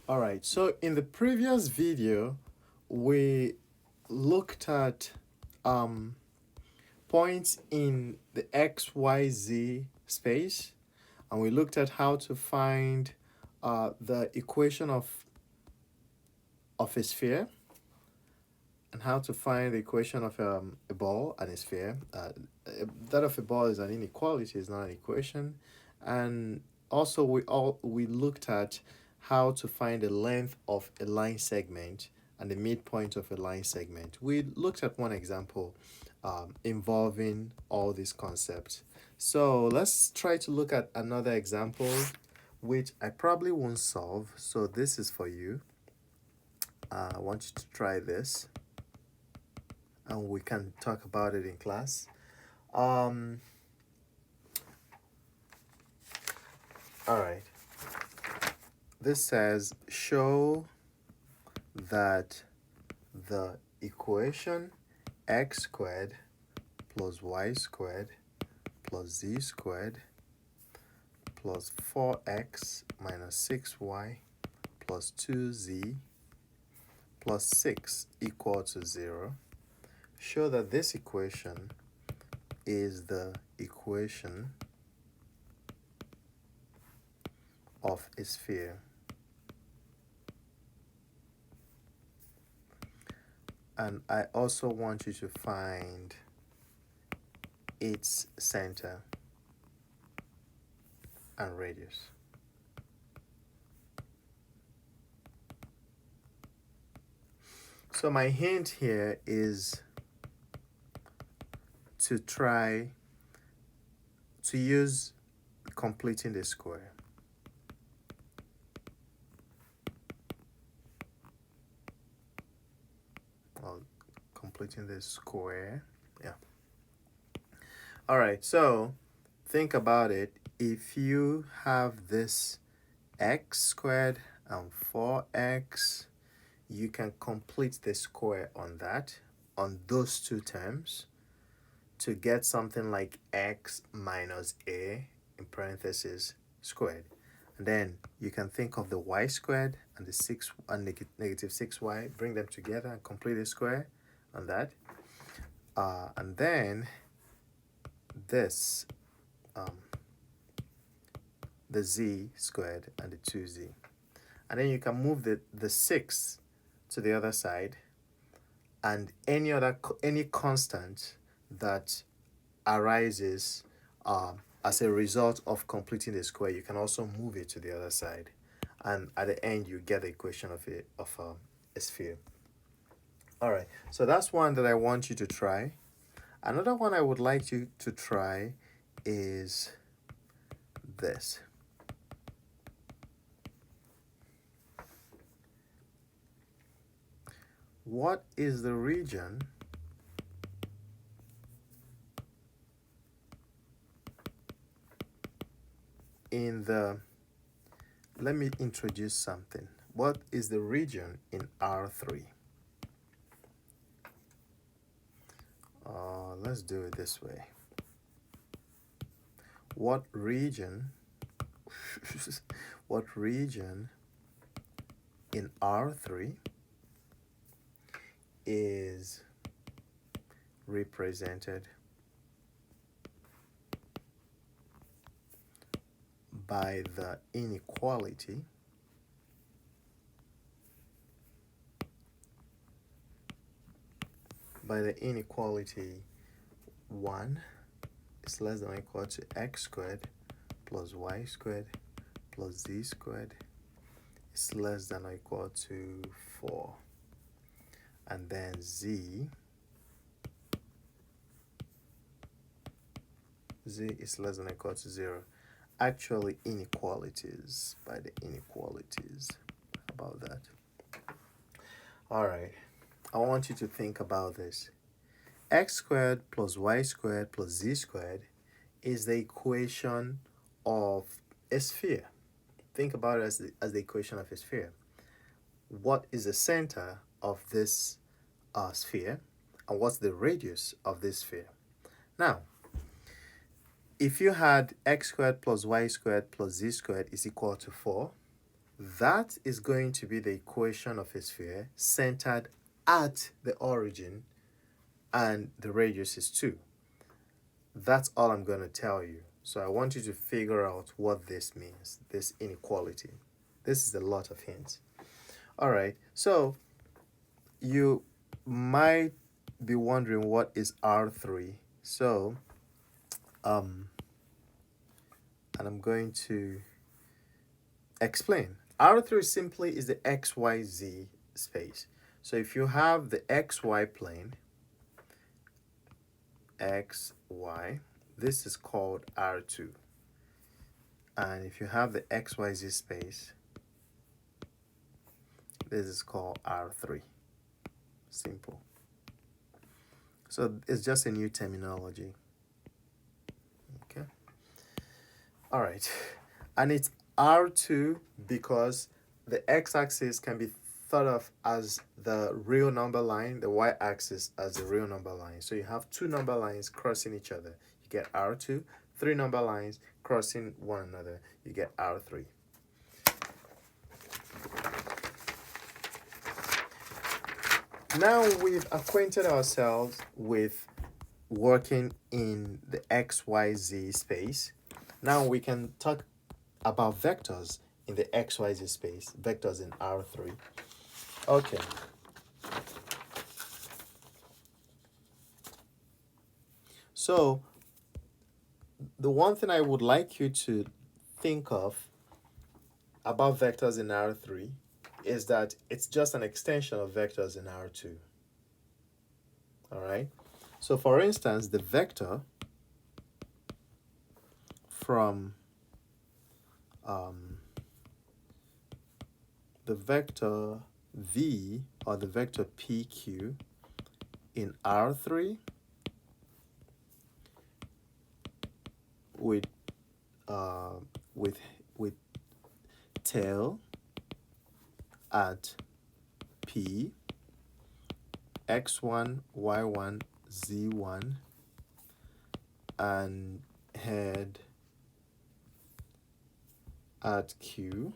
All right, so in the previous video, we looked at um, points in the XYZ space, and we looked at how to find the equation of a sphere and how to find the equation of a ball and a sphere. That of a ball is an inequality, is not an equation. And also we looked at how to find the length of a line segment and the midpoint of a line segment. We looked at one example involving all these concepts. So let's try to look at another example, which I probably won't solve. So this is for you. I want you to try this and we can talk about it in class. Um, all right. This says show that the equation x squared plus y squared plus z squared plus 4x minus 6y plus 2z plus 6 equal to 0. Show that this equation is the equation of a sphere. And I also want you to find its center and radius. So my hint here is to try to use completing the square. Well, completing the square, yeah. All right, so think about it. If you have this x squared and 4x, you can complete the square on that, on those two terms, to get something like x minus a in parentheses squared. And then you can think of the y squared and the 6 and negative 6y, bring them together and complete the square on that. And then this, the z squared and the 2z. And then you can move the 6 to the other side, and any constant that arises as a result of completing the square, you can also move it to the other side, and at the end you get the equation of a sphere. All right, so that's one that I want you to try. Another one I would like you to try is this. What is the region in the, let me introduce something. What is the region in R3? Let's do it this way. What region what region in R3 is represented by the inequality by the inequality 1 is less than or equal to x squared plus y squared plus z squared is less than or equal to 4. And then z is less than or equal to 0. Actually, inequalities by the inequalities. How about that? All right. I want you to think about this. X squared plus y squared plus z squared is the equation of a sphere. Think about it as the equation of a sphere. What is the center of this sphere, and what's the radius of this sphere? Now, if you had x squared plus y squared plus z squared is equal to 4, that is going to be the equation of a sphere centered at the origin, and the radius is 2. That's all I'm going to tell you. So I want you to figure out what this means, this inequality. This is a lot of hints. All right, so you might be wondering what is R3. So, and I'm going to explain. R3 simply is the XYZ space. So if you have the XY plane, XY, this is called R2. And if you have the XYZ space, this is called R3. Simple. So it's just a new terminology. Okay. All right. And it's R2 because the x-axis can be thought of as the real number line, the y-axis as the real number line. So you have 2 number lines crossing each other. You get R2. 3 number lines crossing one another. You get R3. Now we've acquainted ourselves with working in the XYZ space. Now we can talk about vectors in the XYZ space, vectors in R3. Okay. So the one thing I would like you to think of about vectors in R3 is that it's just an extension of vectors in R2. All right. So for instance, the vector from the vector v, or the vector pq in R3 with with tail at p, x1, y1, z1, and head at q,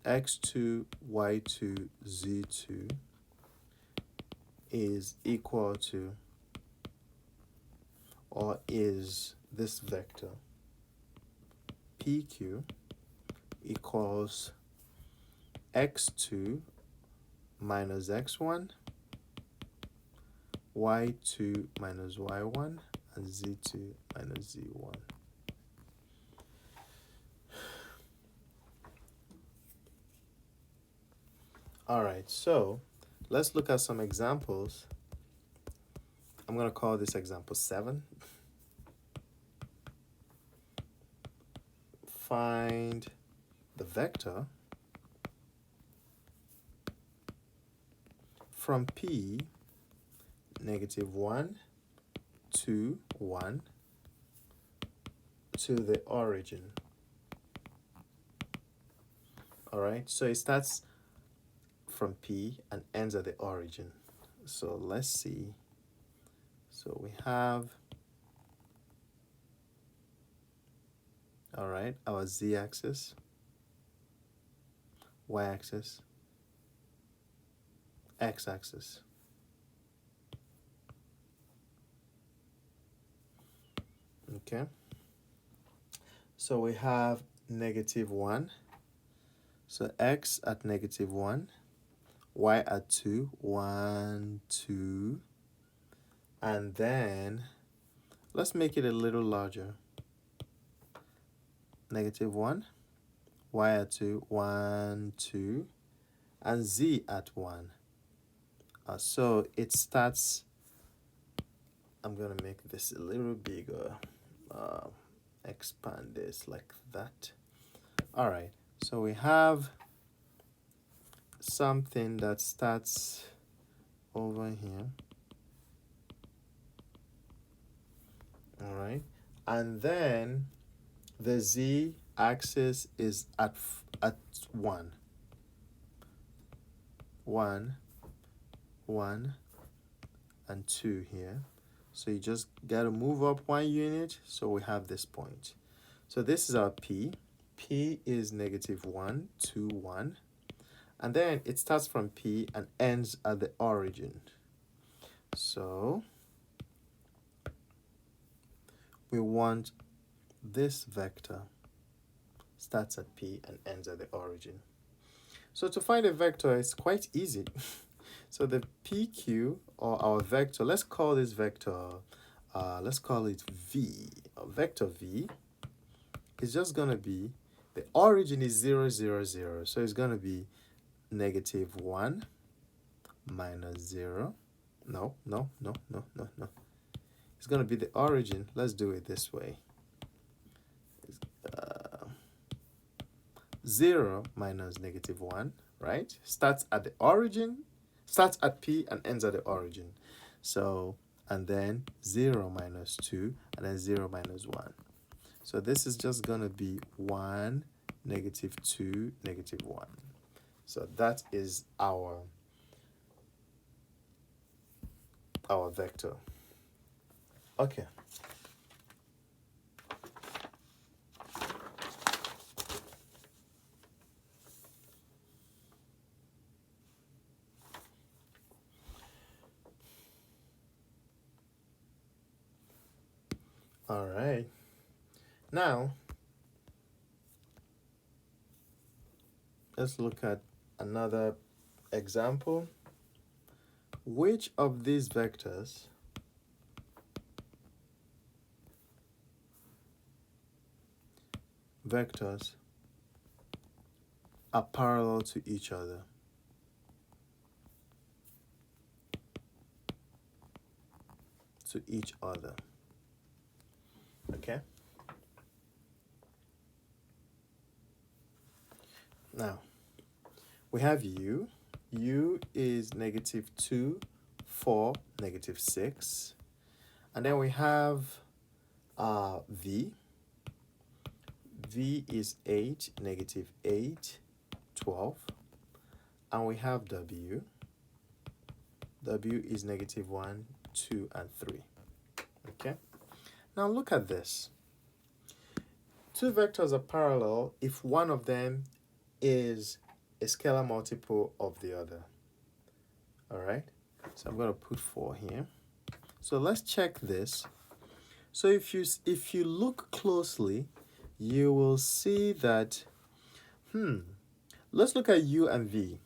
x2, y2, z2 is equal to, or is this vector pq equals x2 minus x1, y2 minus y1, and z2 minus z1. All right, so let's look at some examples. I'm going to call this example 7. Find the vector from P, -1, 2, 1, to the origin. All right, so it starts from P and ends at the origin. So let's see. So we have, all right, our z-axis, y-axis, x-axis. Okay. So we have -1. So x at -1, y at 2, 1, 2. And then let's make it a little larger. -1, y at 2, 1, 2, and z at 1. So it starts, I'm going to make this a little bigger, expand this like that. All right, so we have something that starts over here. All right, and then the z-axis is at 1. 1, 1, and 2 here. So you just got to move up 1 unit. So we have this point. So this is our P. P is negative 1, 2, 1. And then it starts from P and ends at the origin. So we want this vector starts at P and ends at the origin. So to find a vector, it's quite easy. So the PQ, or our vector, let's call this vector, let's call it V. Vector V is just going to be, the origin is 0, 0, 0. So it's going to be negative 1 minus 0. No. It's going to be the origin. Let's do it this way. 0 minus negative 1, right? Starts at the origin, starts at P and ends at the origin. So, and then 0 minus 2, and then 0 minus 1. So this is just going to be 1, negative 2, negative 1. So that is our vector. Okay. All right. Now, let's look at another example. Which of these vectors are parallel to each other? Okay. Now, we have U. U is negative 2, 4, negative 6. And then we have V. V is 8, negative 8, 12. And we have W. W is negative 1, 2, and 3. Okay? Now look at this. Two vectors are parallel if one of them is a scalar multiple of the other. All right? So I'm going to put 4 here. So let's check this. So if you look closely, you will see that, let's look at U and V.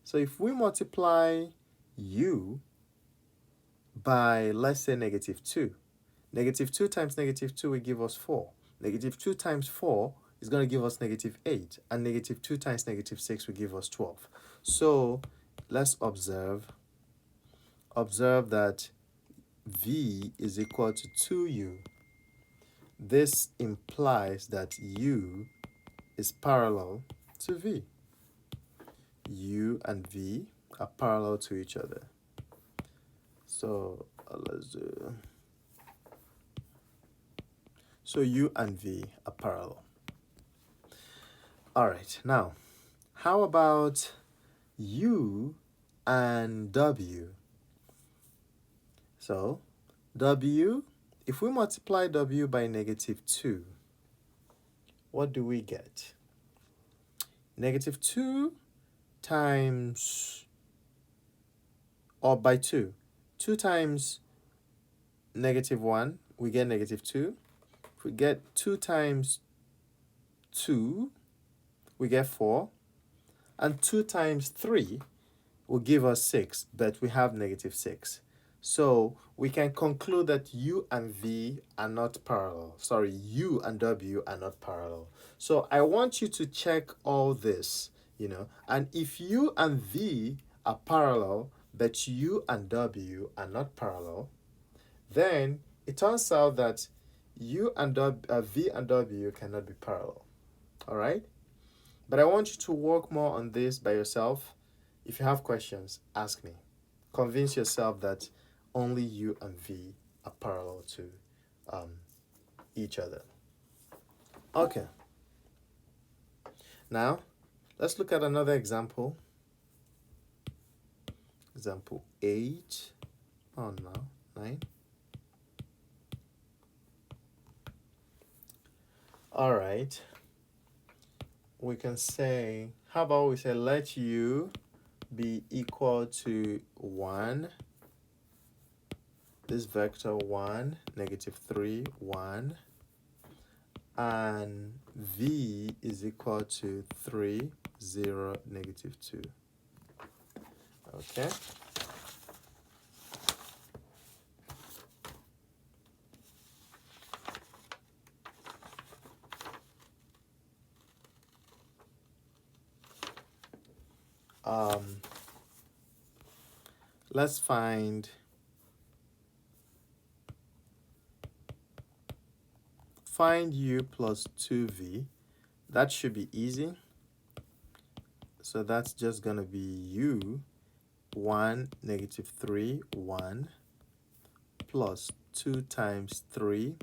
So if we multiply U by, let's say, negative 2, negative 2 times negative 2 will give us 4. Negative 2 times 4 is going to give us negative 8. And negative 2 times negative 6 will give us 12. So let's observe that V is equal to 2U. This implies that U is parallel to V. U and V are parallel to each other. So let's do. So U and V are parallel. All right, now, how about U and W? So W, if we multiply W by negative 2, what do we get? Negative 2 times, or by 2. 2 times negative 1, we get negative 2. If we get 2 times 2, we get 4. And 2 times 3 will give us 6, but we have negative 6. So we can conclude that U and V are not parallel. Sorry, U and W are not parallel. So I want you to check all this, and if U and V are parallel, but U and W are not parallel, then it turns out that V and W cannot be parallel. All right? But I want you to work more on this by yourself. If you have questions, ask me. Convince yourself that only U and V are parallel to each other. Okay. Now, let's look at another example. Example 8. Oh, no. 9. All right. We can say, how about we say let u be equal to 1, this vector 1, negative 3, 1, and v is equal to 3, 0, negative 2. Okay. Um, let's find u plus 2v. That should be easy. So that's just going to be u 1, negative 3, 1, plus 2 times 3,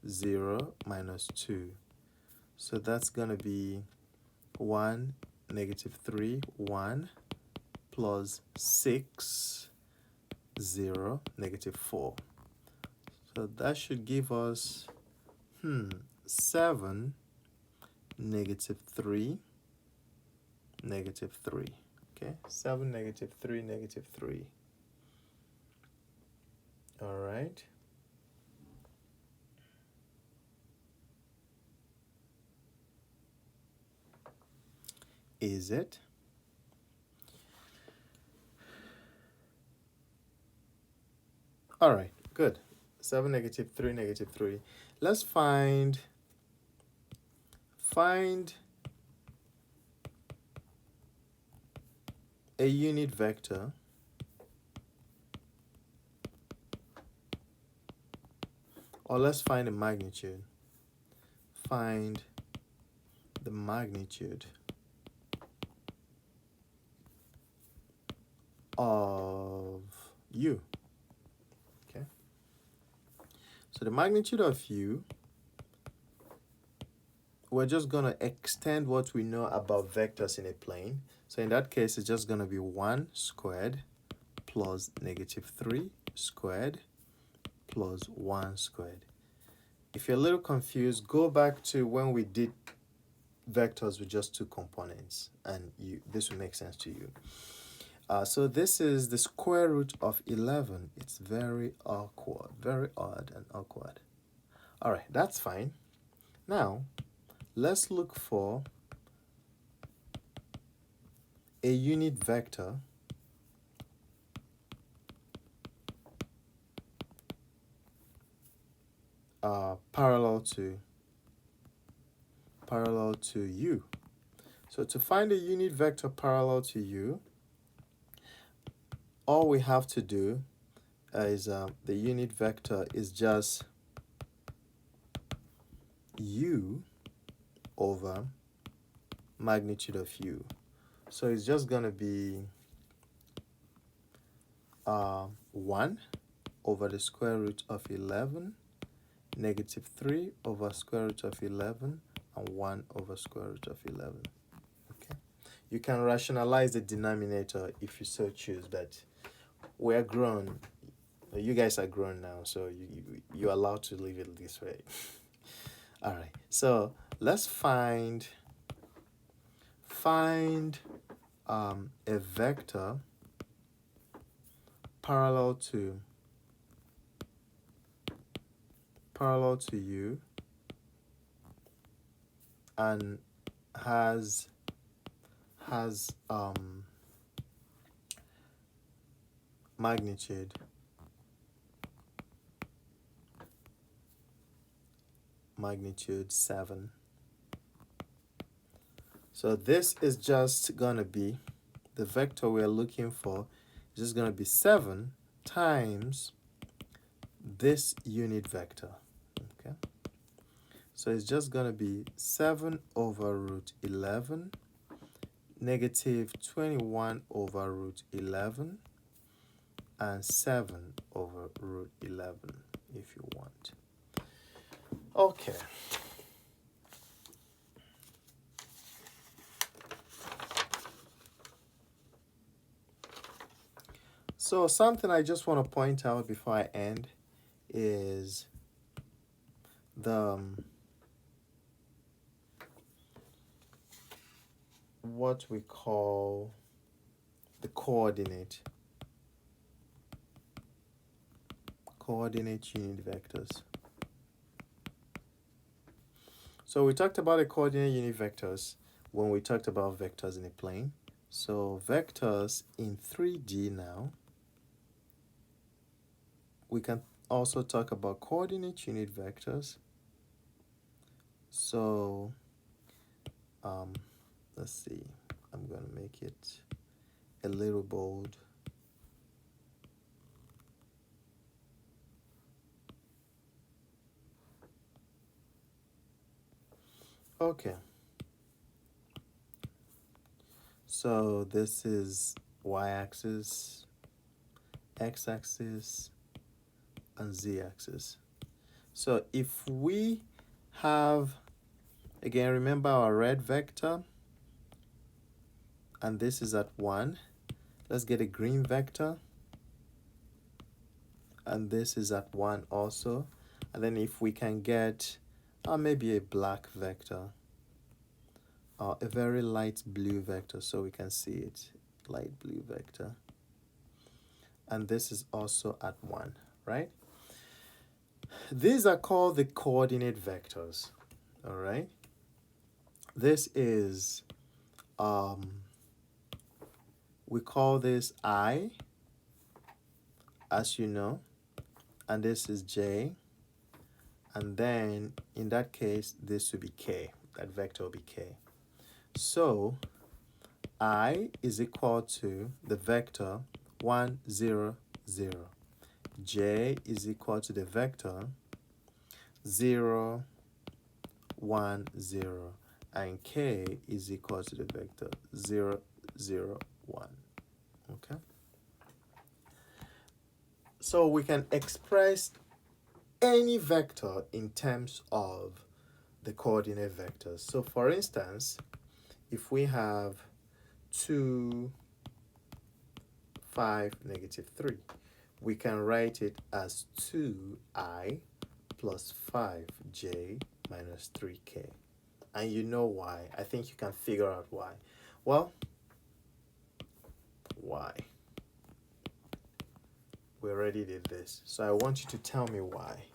0, minus 2. So that's going to be 1, negative 3, 1, plus 6, 0, negative 4. So that should give us 7, negative 3, negative 3. Okay, 7, negative 3, negative 3. All right. Is it? All right, good. 7, negative 3, negative 3. Let's find a unit vector or let's find a magnitude. Find the magnitude of u. Okay. So the magnitude of u, we're just going to extend what we know about vectors in a plane. So in that case, it's just going to be 1 squared plus negative 3 squared plus 1 squared. If you're a little confused, go back to when we did vectors with just 2 components, and this will make sense to you. So this is the square root of 11. It's very awkward, very odd and awkward. All right, that's fine. Now, let's look for a unit vector parallel to u. So to find a unit vector parallel to u, all we have to do is the unit vector is just u over magnitude of u. So it's just going to be 1 over the square root of 11, negative 3 over square root of 11, and 1 over square root of 11. Okay. You can rationalize the denominator if you so choose, but we're grown. You guys are grown now, so you're allowed to leave it this way. All right. So let's find a vector parallel to u and has magnitude 7. So this is just gonna be the vector we're looking for is just gonna be 7 times this unit vector. Okay, so it's just gonna be 7 over root 11, negative 21 over root 11, and 7 over root 11 if you want. Okay. So something I just want to point out before I end is the what we call the coordinate unit vectors. So we talked about the coordinate unit vectors when we talked about vectors in a plane. So vectors in 3D now, we can also talk about coordinate unit vectors. So let's see, I'm going to make it a little bold. Okay. So this is y-axis, x-axis, and z-axis. So if we have, again, remember our red vector, and this is at 1. Let's get a green vector, and this is at 1 also. And then if we can get maybe a black vector, or a very light blue vector, so we can see it, light blue vector. And this is also at 1, right? These are called the coordinate vectors, all right? This is, we call this I, as you know, and this is J, and then in that case, this will be K, that vector will be K. So I is equal to the vector 1, 0, 0. J is equal to the vector 0, 1, 0. And K is equal to the vector 0, 0, 1. Okay? So we can express any vector in terms of the coordinate vectors. So for instance, if we have 2, 5, -3, we can write it as 2I plus 5J minus 3K. And you know why. I think you can figure out why. Well, why? We already did this. So I want you to tell me why.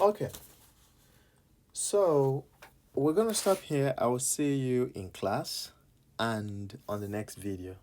Okay. So we're going to stop here. I will see you in class and on the next video.